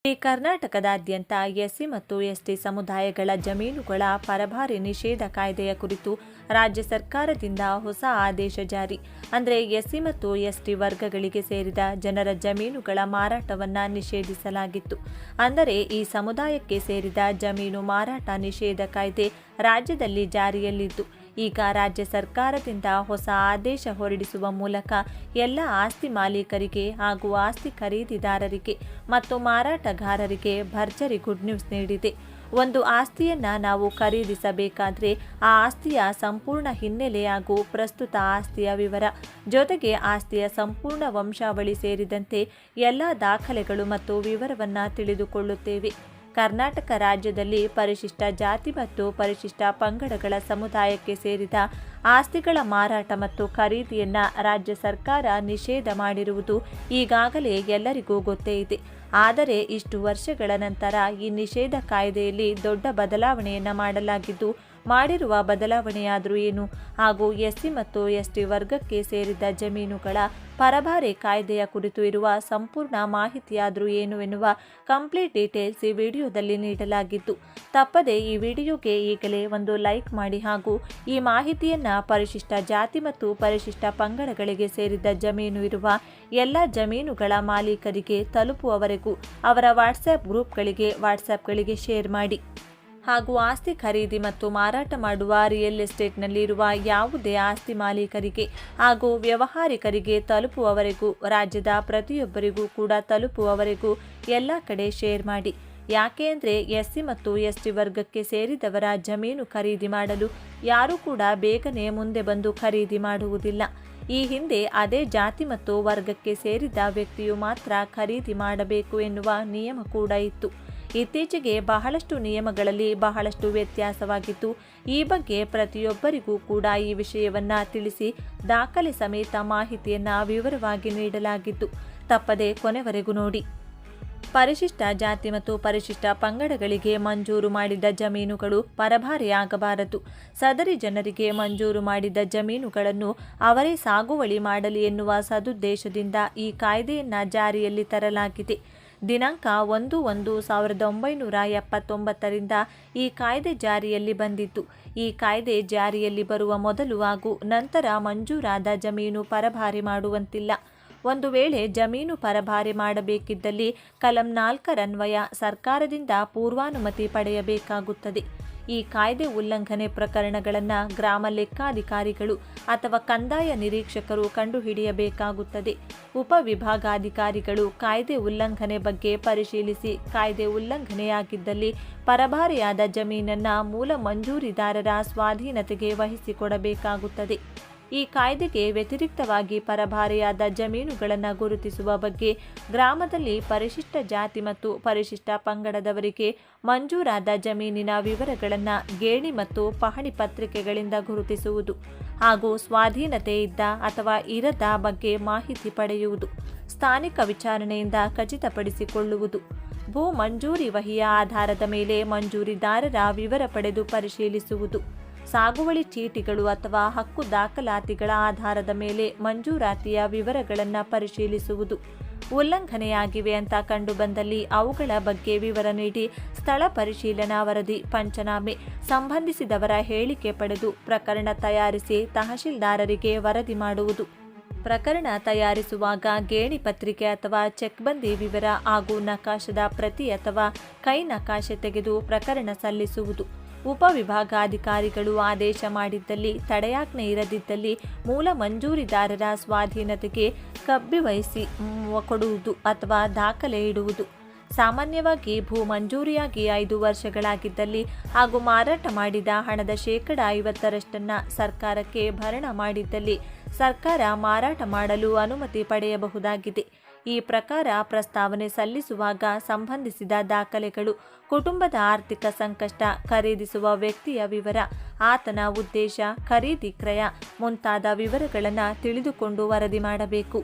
ಕರ್ನಾಟಕದಾದ್ಯಂತ ಎಸ್ಸಿ ಮತ್ತು ಎಸ್ಟಿ ಸಮುದಾಯಗಳ ಜಮೀನುಗಳ ಪರಭಾರೆ ನಿಷೇಧ ಕಾಯ್ದೆಯ ಕುರಿತು ರಾಜ್ಯ ಸರ್ಕಾರದಿಂದ ಹೊಸ ಆದೇಶ ಜಾರಿ. ಅಂದರೆ ಎಸ್ಸಿ ಮತ್ತು ಎಸ್ಟಿ ವರ್ಗಗಳಿಗೆ ಸೇರಿದ ಜನರ ಜಮೀನುಗಳ ಮಾರಾಟವನ್ನು ನಿಷೇಧಿಸಲಾಗಿತ್ತು. ಅಂದರೆ ಈ ಸಮುದಾಯಕ್ಕೆ ಸೇರಿದ ಜಮೀನು ಮಾರಾಟ ನಿಷೇಧ ಕಾಯ್ದೆ ರಾಜ್ಯದಲ್ಲಿ ಜಾರಿಯಲ್ಲಿದ್ದು, ಈಗ ರಾಜ್ಯ ಸರ್ಕಾರದಿಂದ ಹೊಸ ಆದೇಶ ಹೊರಡಿಸುವ ಮೂಲಕ ಎಲ್ಲ ಆಸ್ತಿ ಮಾಲೀಕರಿಗೆ ಹಾಗೂ ಆಸ್ತಿ ಖರೀದಿದಾರರಿಗೆ ಮತ್ತು ಮಾರಾಟಗಾರರಿಗೆ ಭರ್ಜರಿ ಗುಡ್ ನ್ಯೂಸ್ ನೀಡಿದೆ. ಒಂದು ಆಸ್ತಿಯನ್ನು ನಾವು ಖರೀದಿಸಬೇಕಾದ್ರೆ ಆ ಆಸ್ತಿಯ ಸಂಪೂರ್ಣ ಹಿನ್ನೆಲೆ ಹಾಗೂ ಪ್ರಸ್ತುತ ಆಸ್ತಿಯ ವಿವರ ಜೊತೆಗೆ ಆಸ್ತಿಯ ಸಂಪೂರ್ಣ ವಂಶಾವಳಿ ಸೇರಿದಂತೆ ಎಲ್ಲ ದಾಖಲೆಗಳು ಮತ್ತು ವಿವರವನ್ನು ತಿಳಿದುಕೊಳ್ಳುತ್ತೇವೆ. ಕರ್ನಾಟಕ ರಾಜ್ಯದಲ್ಲಿ ಪರಿಶಿಷ್ಟ ಜಾತಿ ಮತ್ತು ಪರಿಶಿಷ್ಟ ಪಂಗಡಗಳ ಸಮುದಾಯಕ್ಕೆ ಸೇರಿದ ಆಸ್ತಿಗಳ ಮಾರಾಟ ಮತ್ತು ಖರೀದಿಯನ್ನು ರಾಜ್ಯ ಸರ್ಕಾರ ನಿಷೇಧ ಮಾಡಿರುವುದು ಈಗಾಗಲೇ ಎಲ್ಲರಿಗೂ ಗೊತ್ತೇ ಇದೆ. ಆದರೆ ಇಷ್ಟು ವರ್ಷಗಳ ನಂತರ ಈ ನಿಷೇಧ ಕಾಯ್ದೆಯಲ್ಲಿ ದೊಡ್ಡ ಬದಲಾವಣೆಯನ್ನು ಮಾಡಲಾಗಿದ್ದು, ಮಾಡಿರುವ ಬದಲಾವಣೆಯಾದರೂ ಏನು ಹಾಗೂ ಎಸ್ಸಿ ಮತ್ತು ಎಸ್ಟಿ ವರ್ಗಕ್ಕೆ ಸೇರಿದ ಜಮೀನುಗಳ ಪರಭಾರೆ ಕಾಯ್ದೆಯ ಕುರಿತು ಇರುವ ಸಂಪೂರ್ಣ ಮಾಹಿತಿಯಾದರೂ ಏನು ಎನ್ನುವ ಕಂಪ್ಲೀಟ್ ಡೀಟೇಲ್ಸ್ ಈ ವಿಡಿಯೋದಲ್ಲಿ ನೀಡಲಾಗಿದ್ದು, ತಪ್ಪದೆ ಈ ವಿಡಿಯೋಗೆ ಈಗಲೇ ಒಂದು ಲೈಕ್ ಮಾಡಿ ಹಾಗೂ ಈ ಮಾಹಿತಿಯನ್ನು ಪರಿಶಿಷ್ಟ ಜಾತಿ ಮತ್ತು ಪರಿಶಿಷ್ಟ ಪಂಗಡಗಳಿಗೆ ಸೇರಿದ ಜಮೀನು ಇರುವ ಎಲ್ಲ ಜಮೀನುಗಳ ಮಾಲೀಕರಿಗೆ ತಲುಪುವವರೆಗೂ ಅವರ ವಾಟ್ಸ್ಆ್ಯಪ್ಗಳಿಗೆ ಶೇರ್ ಮಾಡಿ. ಹಾಗೂ ಆಸ್ತಿ ಖರೀದಿ ಮತ್ತು ಮಾರಾಟ ಮಾಡುವ ರಿಯಲ್ ಎಸ್ಟೇಟ್ನಲ್ಲಿರುವ ಯಾವುದೇ ಆಸ್ತಿ ಮಾಲೀಕರಿಗೆ ಹಾಗೂ ವ್ಯವಹಾರಿಕರಿಗೆ ತಲುಪುವವರೆಗೂ, ರಾಜ್ಯದ ಪ್ರತಿಯೊಬ್ಬರಿಗೂ ಕೂಡ ತಲುಪುವವರೆಗೂ ಎಲ್ಲ ಕಡೆ ಶೇರ್ ಮಾಡಿ. ಯಾಕೆ ಅಂದರೆ ಎಸ್ಸಿ ಮತ್ತು ಎಸ್ಟಿ ವರ್ಗಕ್ಕೆ ಸೇರಿದವರ ಜಮೀನು ಖರೀದಿ ಮಾಡಲು ಯಾರೂ ಕೂಡ ಬೇಗನೆ ಮುಂದೆ ಬಂದು ಖರೀದಿ ಮಾಡುವುದಿಲ್ಲ. ಈ ಹಿಂದೆ ಅದೇ ಜಾತಿ ಮತ್ತು ವರ್ಗಕ್ಕೆ ಸೇರಿದ ವ್ಯಕ್ತಿಯು ಮಾತ್ರ ಖರೀದಿ ಮಾಡಬೇಕು ಎನ್ನುವ ನಿಯಮ ಕೂಡ ಇತ್ತು. ಇತ್ತೀಚೆಗೆ ಬಹಳಷ್ಟು ನಿಯಮಗಳಲ್ಲಿ ಬಹಳಷ್ಟು ವ್ಯತ್ಯಾಸವಾಗಿತ್ತು. ಈ ಬಗ್ಗೆ ಪ್ರತಿಯೊಬ್ಬರಿಗೂ ಕೂಡ ಈ ವಿಷಯವನ್ನು ತಿಳಿಸಿ ದಾಖಲೆ ಸಮೇತ ಮಾಹಿತಿಯನ್ನು ವಿವರವಾಗಿ ನೀಡಲಾಗಿದ್ದು, ತಪ್ಪದೆ ಕೊನೆವರೆಗೂ ನೋಡಿ. ಪರಿಶಿಷ್ಟ ಜಾತಿ ಮತ್ತು ಪರಿಶಿಷ್ಟ ಪಂಗಡಗಳಿಗೆ ಮಂಜೂರು ಮಾಡಿದ ಜಮೀನುಗಳು ಪರಭಾರೆಯಾಗಬಾರದು. ಸದರಿ ಜನರಿಗೆ ಮಂಜೂರು ಮಾಡಿದ ಜಮೀನುಗಳನ್ನು ಅವರೇ ಸಾಗುವಳಿ ಮಾಡಲಿ ಎನ್ನುವ ಸದುದ್ದೇಶದಿಂದ ಈ ಕಾಯ್ದೆಯನ್ನು ಜಾರಿಯಲ್ಲಿ ತರಲಾಗಿದೆ. ದಿನಾಂಕ 1/1/1979 ಈ ಕಾಯ್ದೆ ಜಾರಿಯಲ್ಲಿ ಬಂದಿತ್ತು. ಈ ಕಾಯ್ದೆ ಜಾರಿಯಲ್ಲಿ ಬರುವ ಮೊದಲು ಹಾಗೂ ನಂತರ ಮಂಜೂರಾದ ಜಮೀನು ಪರಭಾರೆ ಮಾಡುವಂತಿಲ್ಲ. ಒಂದು ವೇಳೆ ಜಮೀನು ಪರಭಾರೆ ಮಾಡಬೇಕಿದ್ದಲ್ಲಿ ಕಲಂ 4ರನ್ವಯ ಸರ್ಕಾರದಿಂದ ಪೂರ್ವಾನುಮತಿ ಪಡೆಯಬೇಕಾಗುತ್ತದೆ. ಈ ಕಾಯ್ದೆ ಉಲ್ಲಂಘನೆ ಪ್ರಕರಣಗಳನ್ನು ಗ್ರಾಮ ಲೆಕ್ಕಾಧಿಕಾರಿಗಳು ಅಥವಾ ಕಂದಾಯ ನಿರೀಕ್ಷಕರು ಕಂಡುಹಿಡಿಯಬೇಕಾಗುತ್ತದೆ. ಉಪವಿಭಾಗಾಧಿಕಾರಿಗಳು ಕಾಯ್ದೆ ಉಲ್ಲಂಘನೆ ಬಗ್ಗೆ ಪರಿಶೀಲಿಸಿ ಕಾಯ್ದೆ ಉಲ್ಲಂಘನೆಯಾಗಿದ್ದಲ್ಲಿ ಪರಭಾರೆಯಾದ ಜಮೀನನ್ನು ಮೂಲ ಮಂಜೂರಿದಾರರ ಸ್ವಾಧೀನತೆಗೆ ವಹಿಸಿಕೊಡಬೇಕಾಗುತ್ತದೆ. ಈ ಕಾಯ್ದೆಗೆ ವ್ಯತಿರಿಕ್ತವಾಗಿ ಪರಭಾರೆಯಾದ ಜಮೀನುಗಳನ್ನು ಗುರುತಿಸುವ ಬಗ್ಗೆ ಗ್ರಾಮದಲ್ಲಿ ಪರಿಶಿಷ್ಟ ಜಾತಿ ಮತ್ತು ಪರಿಶಿಷ್ಟ ಪಂಗಡದವರಿಗೆ ಮಂಜೂರಾದ ಜಮೀನಿನ ವಿವರಗಳನ್ನು ಗೇಣಿ ಮತ್ತು ಪಹಣಿ ಪತ್ರಿಕೆಗಳಿಂದ ಗುರುತಿಸುವುದು ಹಾಗೂ ಸ್ವಾಧೀನತೆ ಇದ್ದ ಅಥವಾ ಇರದ ಬಗ್ಗೆ ಮಾಹಿತಿ ಪಡೆಯುವುದು, ಸ್ಥಾನಿಕ ವಿಚಾರಣೆಯಿಂದ ಖಚಿತಪಡಿಸಿಕೊಳ್ಳುವುದು, ಭೂ ಮಂಜೂರಿ ವಹಿಯ ಆಧಾರದ ಮೇಲೆ ಮಂಜೂರಿದಾರರ ವಿವರ ಪಡೆದು ಪರಿಶೀಲಿಸುವುದು, ಸಾಗುವಳಿ ಚೀಟಿಗಳು ಅಥವಾ ಹಕ್ಕು ದಾಖಲಾತಿಗಳ ಆಧಾರದ ಮೇಲೆ ಮಂಜೂರಾತಿಯ ವಿವರಗಳನ್ನು ಪರಿಶೀಲಿಸುವುದು, ಉಲ್ಲಂಘನೆಯಾಗಿವೆ ಅಂತ ಕಂಡುಬಂದಲ್ಲಿ ಅವುಗಳ ಬಗ್ಗೆ ವಿವರ ನೀಡಿ ಸ್ಥಳ ಪರಿಶೀಲನಾ ವರದಿ, ಪಂಚನಾಮೆ, ಸಂಬಂಧಿಸಿದವರ ಹೇಳಿಕೆ ಪಡೆದು ಪ್ರಕರಣ ತಯಾರಿಸಿ ತಹಶೀಲ್ದಾರರಿಗೆ ವರದಿ ಮಾಡುವುದು. ಪ್ರಕರಣ ತಯಾರಿಸುವಾಗ ಗೇಣಿ ಪತ್ರಿಕೆ ಅಥವಾ ಚೆಕ್ಬಂದಿ ವಿವರ ಹಾಗೂ ನಕಾಶದ ಪ್ರತಿ ಅಥವಾ ಕೈ ನಕಾಶೆ ತೆಗೆದು ಪ್ರಕರಣ ಸಲ್ಲಿಸುವುದು. ಉಪವಿಭಾಗಾಧಿಕಾರಿಗಳು ಆದೇಶ ಮಾಡಿದ್ದಲ್ಲಿ, ತಡೆಯಾಜ್ಞೆ ಇರದಿದ್ದಲ್ಲಿ ಮೂಲ ಮಂಜೂರಿದಾರರ ಸ್ವಾಧೀನತೆಗೆ ಕಬ್ಬಿವಹಿಸಿ ಕೊಡುವುದು ಅಥವಾ ದಾಖಲೆ ಇಡುವುದು. ಸಾಮಾನ್ಯವಾಗಿ ಭೂ ಮಂಜೂರಿಯಾಗಿ 5 ವರ್ಷಗಳಾಗಿದ್ದಲ್ಲಿ ಹಾಗೂ ಮಾರಾಟ ಮಾಡಿದ ಹಣದ 50% ಸರ್ಕಾರಕ್ಕೆ ಭರಣ ಮಾಡಿದ್ದಲ್ಲಿ ಸರ್ಕಾರ ಮಾರಾಟ ಮಾಡಲು ಅನುಮತಿ ಪಡೆಯಬಹುದಾಗಿದೆ. ಈ ಪ್ರಕಾರ ಪ್ರಸ್ತಾವನೆ ಸಲ್ಲಿಸುವಾಗ ಸಂಬಂಧಿಸಿದ ದಾಖಲೆಗಳು, ಕುಟುಂಬದ ಆರ್ಥಿಕ ಸಂಕಷ್ಟ, ಖರೀದಿಸುವ ವ್ಯಕ್ತಿಯ ವಿವರ, ಆತನ ಉದ್ದೇಶ, ಖರೀದಿ ಕ್ರಯ ಮುಂತಾದ ವಿವರಗಳನ್ನು ತಿಳಿದುಕೊಂಡು ವರದಿ ಮಾಡಬೇಕು.